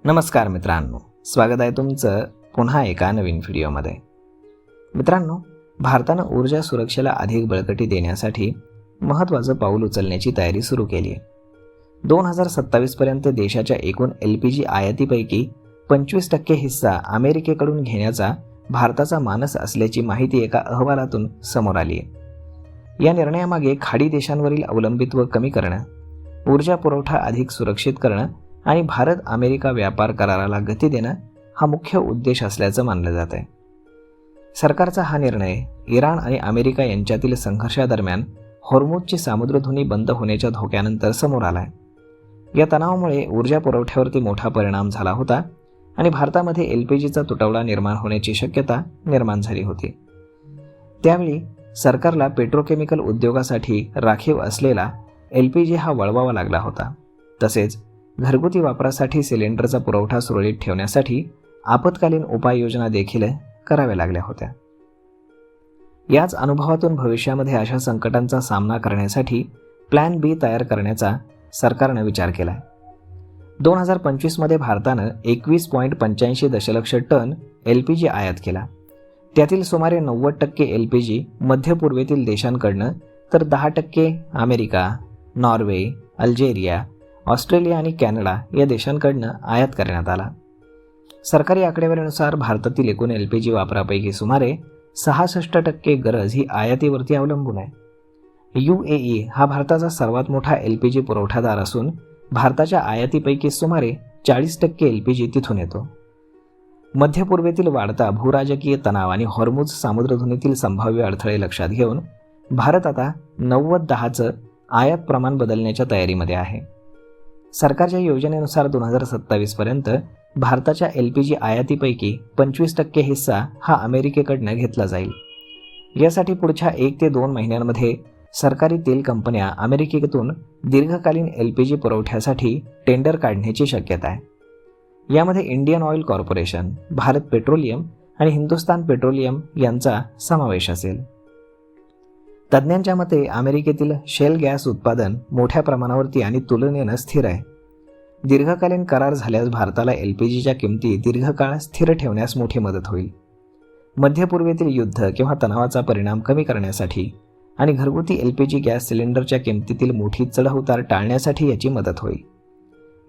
नमस्कार मित्रांनो, स्वागत आहे तुमचं पुन्हा एका नवीन व्हिडिओमध्ये. मित्रांनो, भारतानं ऊर्जा सुरक्षेला अधिक बळकटी देण्यासाठी महत्त्वाचं पाऊल उचलण्याची तयारी सुरू केली आहे. 2027 पर्यंत देशाच्या एकूण LPG आयातीपैकी 25% हिस्सा अमेरिकेकडून घेण्याचा भारताचा मानस असल्याची माहिती एका अहवालातून समोर आली आहे. या निर्णयामागे खाडी देशांवरील अवलंबित्व कमी करणं, ऊर्जा पुरवठा अधिक सुरक्षित करणं आणि भारत अमेरिका व्यापार कराराला गती देणं हा मुख्य उद्देश असल्याचं मानलं जात आहे. सरकारचा हा निर्णय इराण आणि अमेरिका यांच्यातील संघर्षादरम्यान हॉर्मुझची सामुद्रधुनी बंद होण्याच्या धोक्यानंतर समोर आला आहे. या तणावामुळे ऊर्जा पुरवठ्यावरती मोठा परिणाम झाला होता आणि भारतामध्ये LPGचा तुटवडा निर्माण होण्याची शक्यता निर्माण झाली होती. त्यावेळी सरकारला पेट्रोकेमिकल उद्योगासाठी राखीव असलेला LPG हा वळवावा लागला होता. तसेच घरगुती वापरासाठी सिलेंडरचा पुरवठा सुरळीत ठेवण्यासाठी आपत्कालीन उपाययोजना देखील कराव्या लागल्या होत्या. याच अनुभवातून भविष्यामध्ये अशा संकटांचा सामना करण्यासाठी प्लॅन B तयार करण्याचा सरकारनं विचार केला. 2025 मध्ये भारतानं 21.85 दशलक्ष टन LPG आयात केला. त्यातील सुमारे 90% LPG मध्य पूर्वेतील देशांकडनं तर 10% अमेरिका, नॉर्वे, अल्जेरिया, ऑस्ट्रेलिया आणि कॅनडा या देशांकडनं आयात करण्यात आला. सरकारी आकडेवारीनुसार भारतातील एकूण LPG वापरापैकी सुमारे 66% गरज ही आयातीवरती अवलंबून आहे. UAE हा भारताचा सर्वात मोठा LPG पुरवठादार असून भारताच्या आयातीपैकी सुमारे 40% LPG तिथून येतो. मध्य पूर्वेतील वाढता भूराजकीय तणाव आणि हॉर्मुझ सामुद्रधुनीतील संभाव्य अडथळे लक्षात घेऊन भारत आता 90-10चं आयात प्रमाण बदलण्याच्या तयारीमध्ये आहे. सरकारच्या योजनेनुसार 2027 पर्यंत भारताच्या LPG आयातीपैकी 25% हिस्सा हा अमेरिकेकडनं घेतला जाईल. यासाठी पुढच्या 1 ते 2 महिन्यांमध्ये सरकारी तेल कंपन्या अमेरिकेतून दीर्घकालीन LPG पुरवठ्यासाठी टेंडर काढण्याची शक्यता आहे. यामध्ये Indian oil corporation, Bharat petroleum आणि हिंदुस्तान पेट्रोलियम यांचा समावेश असेल. तज्ज्ञांच्या मते अमेरिकेतील शेल गॅस उत्पादन मोठ्या प्रमाणावरती आणि तुलनेनं स्थिर आहे. दीर्घकालीन करार झाल्यास भारताला LPGच्या किमती दीर्घकाळ स्थिर ठेवण्यास मोठी मदत होईल. मध्य पूर्वेतील युद्ध किंवा तणावाचा परिणाम कमी करण्यासाठी आणि घरगुती LPG गॅस सिलेंडरच्या किमतीतील मोठी चढउतार टाळण्यासाठी याची मदत होईल.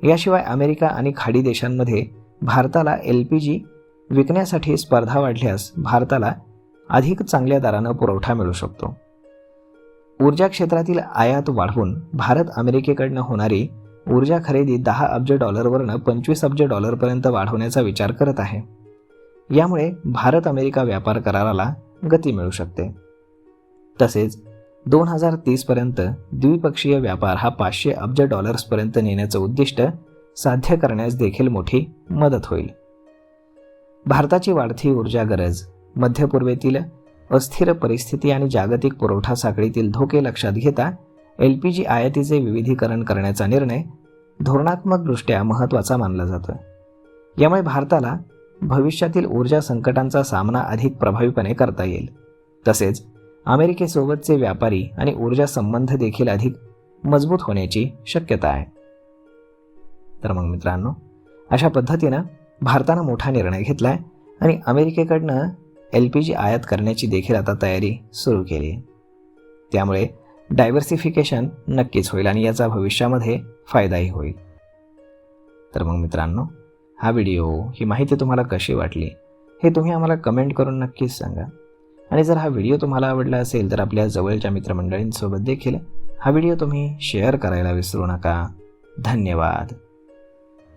याशिवाय अमेरिका आणि खाडी देशांमध्ये भारताला LPG विकण्यासाठी स्पर्धा वाढल्यास भारताला अधिक चांगल्या दरानं पुरवठा मिळू शकतो. ऊर्जा क्षेत्रातील आयात वाढवून भारत अमेरिकेकडनं होणारी ऊर्जा खरेदी $10 अब्ज वरनं $25 अब्ज पर्यंत वाढवण्याचा विचार करत आहे. यामुळे भारत अमेरिका व्यापार कराराला गती मिळू शकते. तसेच 2030 पर्यंत द्विपक्षीय व्यापार हा $500 अब्ज पर्यंत नेण्याचं उद्दिष्ट साध्य करण्यास देखील मोठी मदत होईल. भारताची वाढती ऊर्जा गरज, मध्य पूर्वेतील अस्थिर परिस्थिती आणि जागतिक पुरवठा साखळीतील धोके लक्षात घेता LPG आयातीचे विविधीकरण करण्याचा निर्णय धोरणात्मकदृष्ट्या महत्त्वाचा मानला जातो. यामुळे भारताला भविष्यातील ऊर्जा संकटांचा सामना अधिक प्रभावीपणे करता येईल. तसेच अमेरिकेसोबतचे व्यापारी आणि ऊर्जा संबंध देखील अधिक मजबूत होण्याची शक्यता आहे. तर मग मित्रांनो, अशा पद्धतीनं भारतानं मोठा निर्णय घेतला आहे आणि अमेरिकेकडनं LPG आयात करण्याची देखील आता तयारी सुरू केली आहे. त्यामुळे डायव्हर्सिफिकेशन नक्कीच होईल आणि याचा भविष्यामध्ये फायदाही होईल. तर मग मित्रांनो, हा व्हिडिओ, ही माहिती तुम्हाला कशी वाटली हे तुम्ही आम्हाला कमेंट करून नक्कीच सांगा. आणि जर हा व्हिडिओ तुम्हाला आवडला असेल तर आपल्या जवळच्या मित्रमंडळींसोबत देखील हा व्हिडिओ तुम्ही शेअर करायला विसरू नका. धन्यवाद.